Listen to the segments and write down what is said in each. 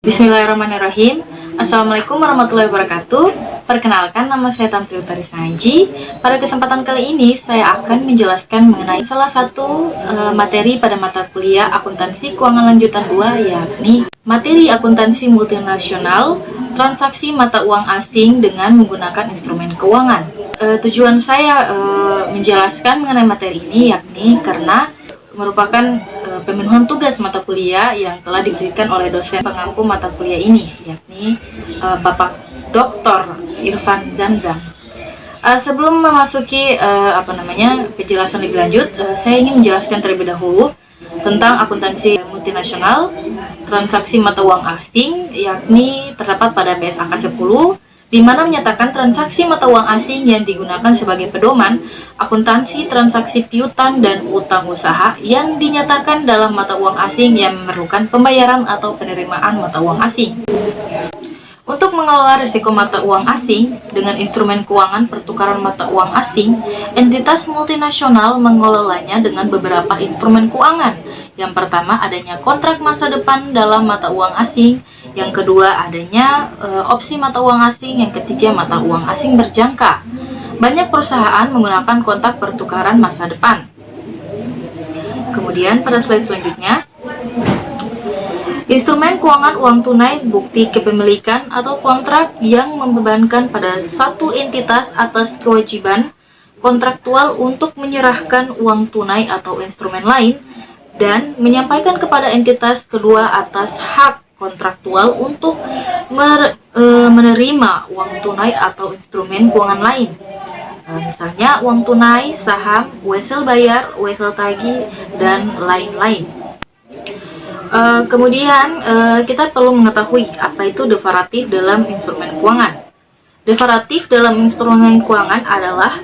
Bismillahirrahmanirrahim. Assalamualaikum warahmatullahi wabarakatuh. Perkenalkan, nama saya Tantri Utari Sanji. Pada kesempatan kali ini saya akan menjelaskan mengenai salah satu materi pada mata kuliah akuntansi keuangan lanjutan 2, yakni materi akuntansi multinasional, transaksi mata uang asing dengan menggunakan instrumen keuangan. Tujuan saya menjelaskan mengenai materi ini yakni karena merupakan pemenuhan tugas mata kuliah yang telah diberikan oleh dosen pengampu mata kuliah ini, yakni Bapak Dr. Irfan Zamzam. Sebelum memasuki penjelasan lebih lanjut, saya ingin menjelaskan terlebih dahulu tentang akuntansi multinasional, transaksi mata uang asing, yakni terdapat pada PSAK 10, di mana menyatakan transaksi mata uang asing yang digunakan sebagai pedoman akuntansi transaksi piutang dan utang usaha yang dinyatakan dalam mata uang asing yang memerlukan pembayaran atau penerimaan mata uang asing. Untuk mengelola risiko mata uang asing dengan instrumen keuangan pertukaran mata uang asing, entitas multinasional mengelolanya dengan beberapa instrumen keuangan. Yang pertama, adanya kontrak masa depan dalam mata uang asing. Yang kedua, adanya opsi mata uang asing. Yang ketiga, mata uang asing berjangka. Banyak perusahaan menggunakan kontrak pertukaran masa depan. Kemudian pada slide selanjutnya, instrumen keuangan uang tunai, bukti kepemilikan atau kontrak yang membebankan pada satu entitas atas kewajiban kontraktual untuk menyerahkan uang tunai atau instrumen lain dan menyampaikan kepada entitas kedua atas hak kontraktual untuk menerima uang tunai atau instrumen keuangan lain. Misalnya uang tunai, saham, wesel bayar, wesel tagih, dan lain-lain. Kemudian kita perlu mengetahui apa itu devaratif dalam instrumen keuangan. Devaratif dalam instrumen keuangan adalah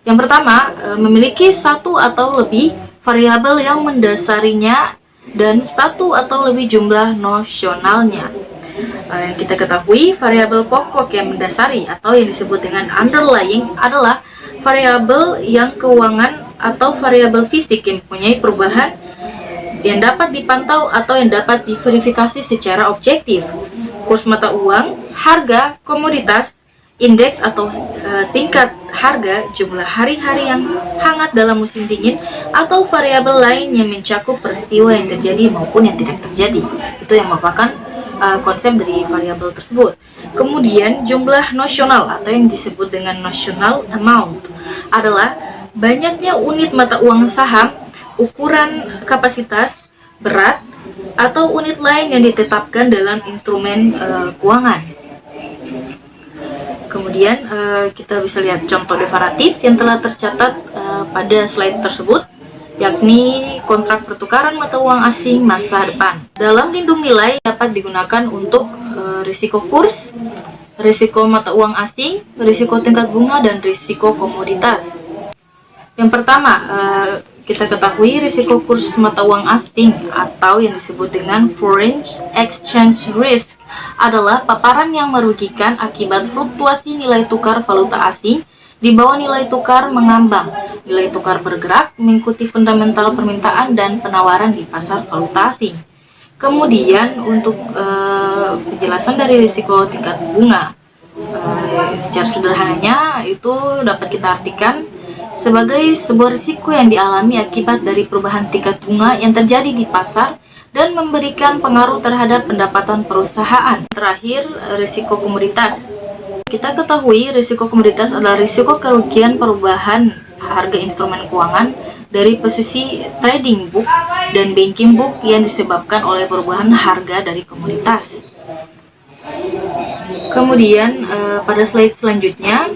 yang pertama, memiliki satu atau lebih variabel yang mendasarinya dan satu atau lebih jumlah nosionalnya. Yang kita ketahui, variabel pokok yang mendasari atau yang disebut dengan underlying adalah variabel yang keuangan atau variabel fisik yang mempunyai perubahan yang dapat dipantau atau yang dapat diverifikasi secara objektif. Kurs mata uang, harga, komoditas, indeks atau tingkat harga, jumlah hari-hari yang hangat dalam musim dingin, atau variabel lain yang mencakup peristiwa yang terjadi maupun yang tidak terjadi. Itu yang merupakan konsep dari variabel tersebut. Kemudian jumlah nosional atau yang disebut dengan notional amount adalah banyaknya unit mata uang saham, ukuran kapasitas, berat, atau unit lain yang ditetapkan dalam instrumen keuangan. Kemudian kita bisa lihat contoh devaratif yang telah tercatat pada slide tersebut, yakni kontrak pertukaran mata uang asing masa depan. Dalam lindung nilai dapat digunakan untuk risiko kurs, risiko mata uang asing, risiko tingkat bunga, dan risiko komoditas. Yang pertama, kita ketahui risiko kurs mata uang asing atau yang disebut dengan foreign exchange risk adalah paparan yang merugikan akibat fluktuasi nilai tukar valuta asing di bawah nilai tukar mengambang. Nilai tukar bergerak mengikuti fundamental permintaan dan penawaran di pasar valuta asing. Kemudian untuk penjelasan dari risiko tingkat bunga, secara sederhananya itu dapat kita artikan sebagai sebuah risiko yang dialami akibat dari perubahan tingkat bunga yang terjadi di pasar dan memberikan pengaruh terhadap pendapatan perusahaan. Terakhir, risiko komoditas. Kita ketahui risiko komoditas adalah risiko kerugian perubahan harga instrumen keuangan dari posisi trading book dan banking book yang disebabkan oleh perubahan harga dari komoditas. Kemudian pada slide selanjutnya,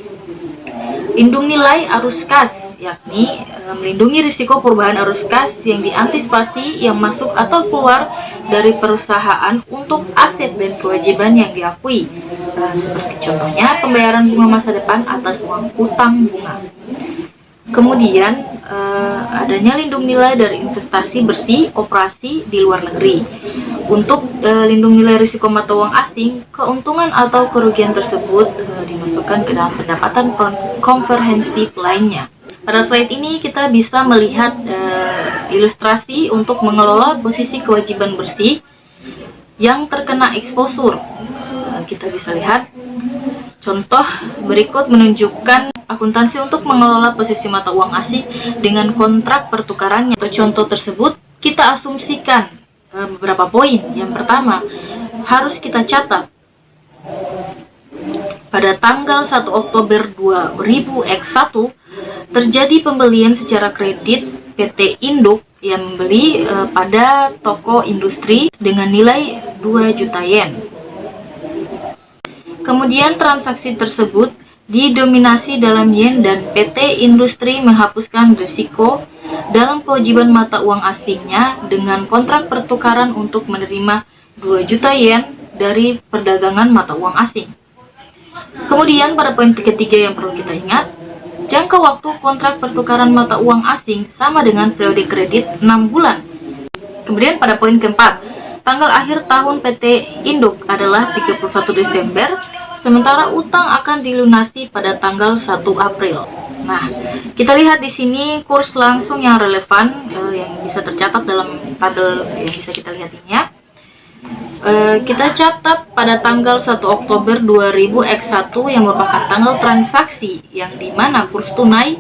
lindung nilai arus kas, yakni melindungi risiko perubahan arus kas yang diantisipasi yang masuk atau keluar dari perusahaan untuk aset dan kewajiban yang diakui, seperti contohnya pembayaran bunga masa depan atas uang utang bunga. Kemudian adanya lindung nilai dari investasi bersih operasi di luar negeri. Untuk lindung nilai risiko mata uang asing, keuntungan atau kerugian tersebut dimasukkan ke dalam pendapatan komprehensif lainnya. Pada slide ini kita bisa melihat ilustrasi untuk mengelola posisi kewajiban bersih yang terkena exposure. Kita bisa lihat contoh berikut menunjukkan akuntansi untuk mengelola posisi mata uang asing dengan kontrak pertukarannya. Atau contoh tersebut kita asumsikan beberapa poin. Yang pertama, harus kita catat pada tanggal 1 Oktober 2000X1 terjadi pembelian secara kredit PT Induk yang membeli pada toko industri dengan nilai 2 juta yen. Kemudian transaksi tersebut didominasi dalam yen dan PT Industri menghapuskan risiko dalam kewajiban mata uang asingnya dengan kontrak pertukaran untuk menerima 2 juta yen dari perdagangan mata uang asing. Kemudian pada poin ketiga yang perlu kita ingat, jangka waktu kontrak pertukaran mata uang asing sama dengan periode kredit 6 bulan. Kemudian pada poin keempat, tanggal akhir tahun PT Induk adalah 31 Desember, sementara utang akan dilunasi pada tanggal 1 April. Nah, kita lihat di sini kurs langsung yang relevan yang bisa tercatat dalam tabel yang bisa kita lihat ini ya. Kita catat pada tanggal 1 Oktober 2000X1 yang merupakan tanggal transaksi yang dimana kurs tunai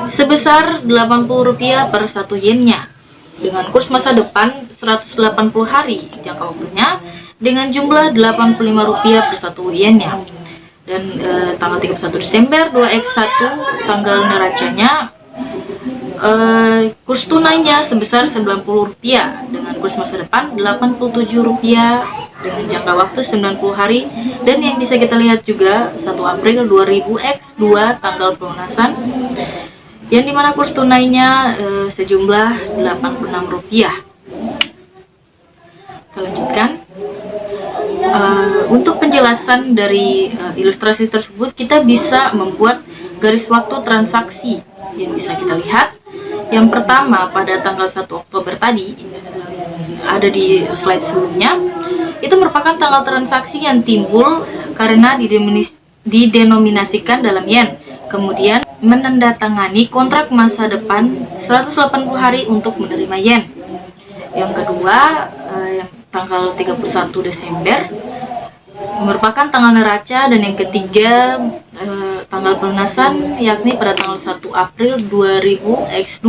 sebesar Rp80 per 1 yennya dengan kurs masa depan 180 hari jangka waktunya dengan jumlah Rp85 per 1 yennya. Dan tanggal 31 Desember 2X1 tanggal neracanya kurs tunainya sebesar Rp90 dengan kurs masa depan Rp87 dengan jangka waktu 90 hari. Dan yang bisa kita lihat juga 1 April 2000X2 tanggal pelunasan yang dimana kurs tunainya sejumlah Rp86. Kita lanjutkan. Untuk penjelasan dari ilustrasi tersebut, kita bisa membuat garis waktu transaksi yang bisa kita lihat. Yang pertama pada tanggal 1 Oktober tadi ada di slide sebelumnya, itu merupakan tanggal transaksi yang timbul karena didenominasikan dalam yen, kemudian menandatangani kontrak masa depan 180 hari untuk menerima yen. Yang kedua, yang tanggal 31 Desember merupakan tanggal neraca, dan yang ketiga tanggal pelunasan yakni pada tanggal 1 April 2000X2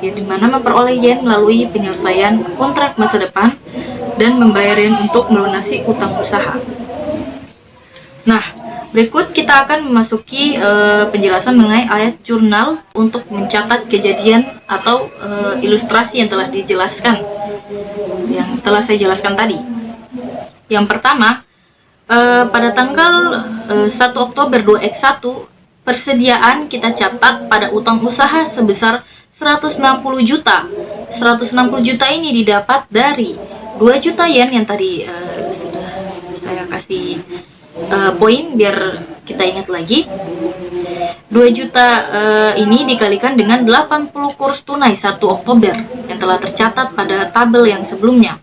yang dimana memperoleh yen melalui penyelesaian kontrak masa depan dan membayar yen untuk melunasi utang usaha. Nah, berikut kita akan memasuki penjelasan mengenai ayat jurnal untuk mencatat kejadian atau ilustrasi yang telah dijelaskan, yang telah saya jelaskan tadi. Yang pertama, pada tanggal 1 Oktober 2X1 persediaan kita catat pada utang usaha sebesar 160 juta. 160 juta ini didapat dari 2 juta yen yang tadi sudah saya kasih poin biar kita ingat lagi. 2 juta ini dikalikan dengan 80 kurs tunai 1 Oktober yang telah tercatat pada tabel yang sebelumnya.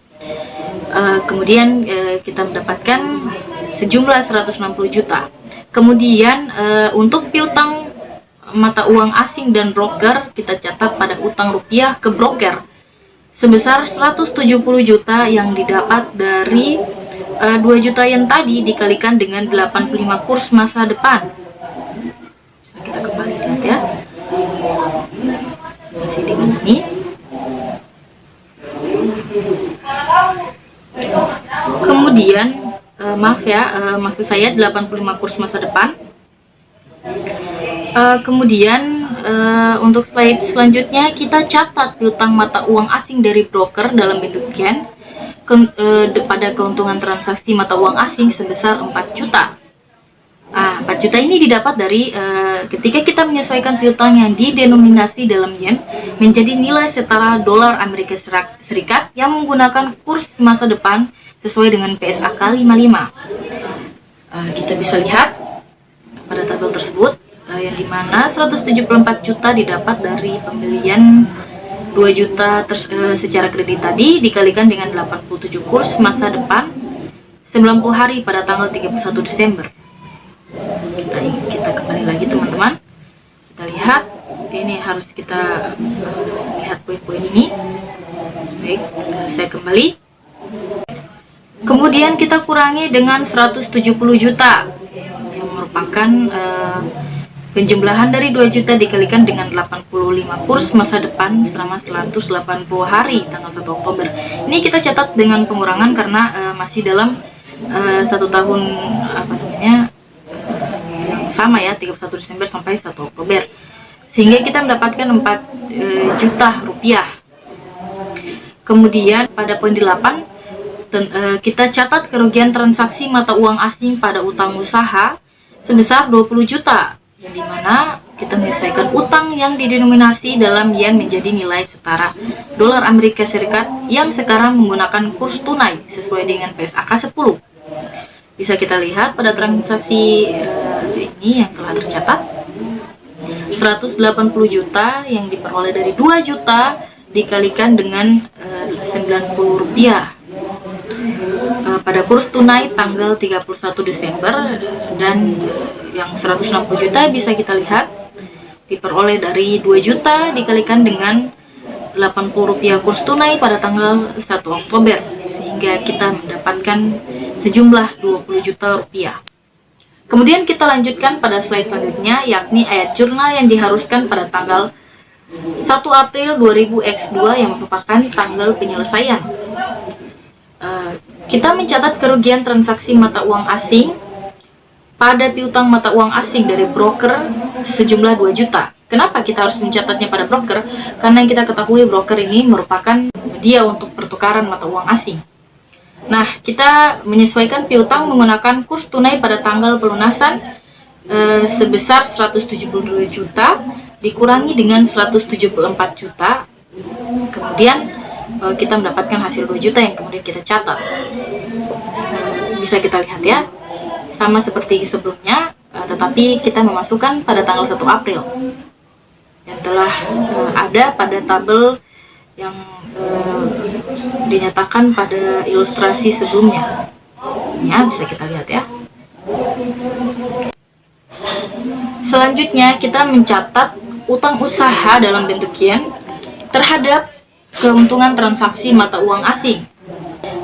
Kemudian kita mendapatkan sejumlah 160 juta. Kemudian untuk piutang mata uang asing dan broker kita catat pada utang rupiah ke broker sebesar 170 juta yang didapat dari 2 juta yen tadi dikalikan dengan 85 kurs masa depan. Bisa kita kembali lihat ya. Masih dengan ini. Kemudian maaf ya, maksud saya 85 kurs masa depan. Kemudian untuk slide selanjutnya kita catat piutang mata uang asing dari broker dalam bentuk yen pada keuntungan transaksi mata uang asing sebesar 4 juta. 4 juta ini didapat dari ketika kita menyesuaikan piutang yang didenominasi dalam yen menjadi nilai setara dolar Amerika Serikat yang menggunakan kurs masa depan sesuai dengan PSAK 55. Kita bisa lihat pada tabel tersebut yang dimana 174 juta didapat dari pembelian 2 juta secara kredit tadi dikalikan dengan 87 kurs masa depan 90 hari pada tanggal 31 Desember. Kita kembali lagi teman-teman. Kita lihat, ini harus kita lihat poin-poin ini. Baik, saya kembali. Kemudian kita kurangi dengan 170 juta yang merupakan penjumlahan dari 2 juta dikalikan dengan 85 kurs masa depan selama 180 hari tanggal 1 Oktober. Ini kita catat dengan pengurangan karena masih dalam 1 tahun yang sama ya, 31 Desember sampai 1 Oktober. Sehingga kita mendapatkan 4 juta rupiah. Kemudian pada poin 8 kita catat kerugian transaksi mata uang asing pada utang usaha sebesar 20 juta, yang dimana kita menyelesaikan utang yang didenominasi dalam yen menjadi nilai setara dolar Amerika Serikat yang sekarang menggunakan kurs tunai sesuai dengan PSAK 10. Bisa kita lihat pada transaksi ini yang telah tercatat 180 juta yang diperoleh dari 2 juta dikalikan dengan 90 rupiah pada kurs tunai tanggal 31 Desember, dan yang 160 juta bisa kita lihat diperoleh dari 2 juta dikalikan dengan 80 rupiah kurs tunai pada tanggal 1 Oktober, sehingga kita mendapatkan sejumlah 20 juta rupiah. Kemudian kita lanjutkan pada slide selanjutnya, yakni ayat jurnal yang diharuskan pada tanggal 1 April 2000X2 yang merupakan tanggal penyelesaian. Kita mencatat kerugian transaksi mata uang asing pada piutang mata uang asing dari broker sejumlah 2 juta. Kenapa kita harus mencatatnya pada broker? Karena yang kita ketahui broker ini merupakan media untuk pertukaran mata uang asing. Nah, kita menyesuaikan piutang menggunakan kurs tunai pada tanggal pelunasan sebesar 172 juta dikurangi dengan 174 juta. Kemudian kita mendapatkan hasil 2 juta yang kemudian kita catat. Bisa kita lihat ya, sama seperti sebelumnya, tetapi kita memasukkan pada tanggal 1 April yang telah ada pada tabel yang dinyatakan pada ilustrasi sebelumnya. Ya, bisa kita lihat ya. Selanjutnya kita mencatat utang usaha dalam bentuk yen terhadap keuntungan transaksi mata uang asing.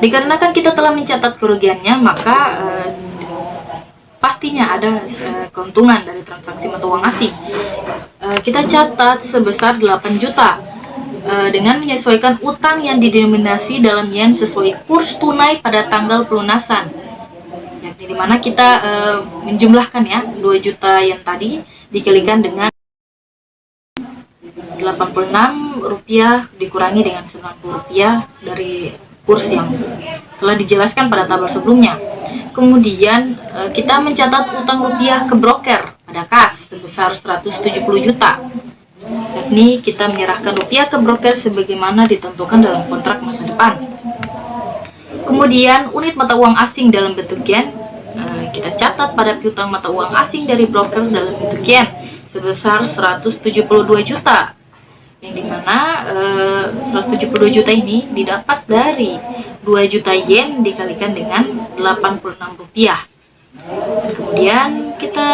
Dikarenakan kita telah mencatat kerugiannya, maka pastinya ada keuntungan dari transaksi mata uang asing. Kita catat sebesar 8 juta dengan menyesuaikan utang yang didenominasi dalam yen sesuai kurs tunai pada tanggal pelunasan, yakni dimana kita menjumlahkan ya 2 juta yen tadi dikalikan dengan 86 rupiah dikurangi dengan 90 rupiah dari kurs yang telah dijelaskan pada tabel sebelumnya. Kemudian kita mencatat utang rupiah ke broker pada kas sebesar 170 juta, yakni kita menyerahkan rupiah ke broker sebagaimana ditentukan dalam kontrak masa depan. Kemudian unit mata uang asing dalam bentuk yen kita catat pada piutang mata uang asing dari broker dalam bentuk yen sebesar 172 juta, yang dimana 172 juta ini didapat dari 2 juta yen dikalikan dengan 86 rupiah. Kemudian kita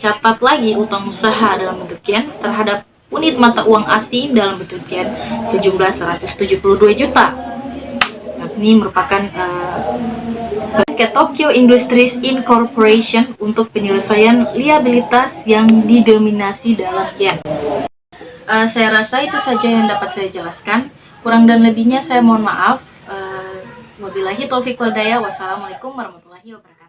catat lagi utang usaha dalam bentuk yen terhadap unit mata uang asing dalam bentuk yen sejumlah 172 juta, yakni merupakan ke Tokyo Industries Incorporation untuk penyelesaian liabilitas yang didominasi dalam yen. Saya rasa itu saja yang dapat saya jelaskan. Kurang dan lebihnya saya mohon maaf. Wabillahi taufiq wal hidayah. Wassalamualaikum warahmatullahi wabarakatuh.